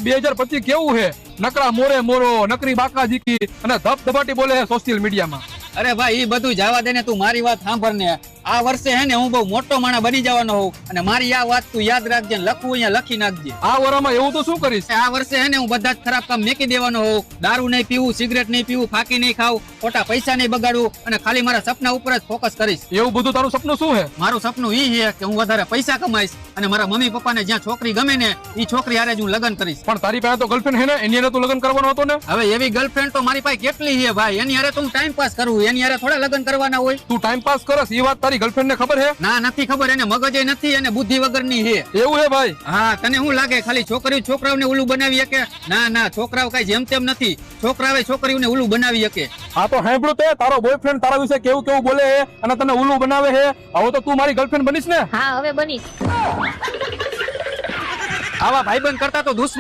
2025 કેવું છે? નકરા મોરે મોરો, નકરી બાકા જીકી અને ધબધબાટી બોલે છે સોશિયલ મીડિયામાં. અરે ભાઈ, એ બધું જવા દે ને, તું મારી વાત સાંભળ ને. આ વર્ષે હે ને હું બહુ મોટો માણસ બની જવાનો હોઉં, અને મારી આ વાત તું યાદ રાખજે, લખવું અહીંયા લખી નાખજે. આ વરામાં એવું તો શું કરીશ? આ વર્ષે હે ને હું બધા જ ખરાબ કામ મેકી દેવાનો હોઉં. દારૂ નહીં પીવું, સિગરેટ નહીં પીવું, ફાકી નહીં ખાવું, ખોટા પૈસા નહીં બગાડવું, અને ખાલી મારા સપના ઉપર જ ફોકસ કરીશ. એવું બધું તારું સપનું શું છે? મારું સપનું ઈ છે કે હું વધારે પૈસા કમાઈશ, અને મારા મમ્મી પપ્પાને જ્યાં છોકરી ગમે ને ઈ છોકરી હારે જ હું લગ્ન કરીશ. પણ તારી પાસે તો ગર્લફ્રેન્ડ હે ને, એની હારે તું લગ્ન કરવાનો હતો ને? હવે એવી ગર્લફ્રેન્ડ તો મારી પાસે કેટલી છે ભાઈ, એની હારે તો હું ટાઈમ પાસ કરું, એની હારે થોડા લગ્ન કરવાના હોય. તું ટાઈમ પાસ કરસ એ વાત તારી ગર્લફ્રેન્ડ ને ખબર છે? ના, નથી ખબર. એને મગજ નથી, અને બુદ્ધિ વગરની છે. એવું હે ભાઈ? હા, તને શું લાગે ખાલી છોકરીઓ છોકરાઓને ઉલ્લુ બનાવી શકે? ના ના, છોકરાઓ કઈ જેમ તેમ નથી, છોકરાઓ છોકરીઓને ઉલ્લુ બનાવી શકે. આ તો સાંભળ્યું તે, તારો બોયફ્રેન્ડ તારા વિશે કેવું કેવું બોલે છે અને તને ઉલ્લુ બનાવે છે. હવે તો તું મારી ગર્લફ્રેન્ડ બનીશ ને? હા, હવે બનીશ. આવા ભાઈબંધ કરતા તો દુશ્મન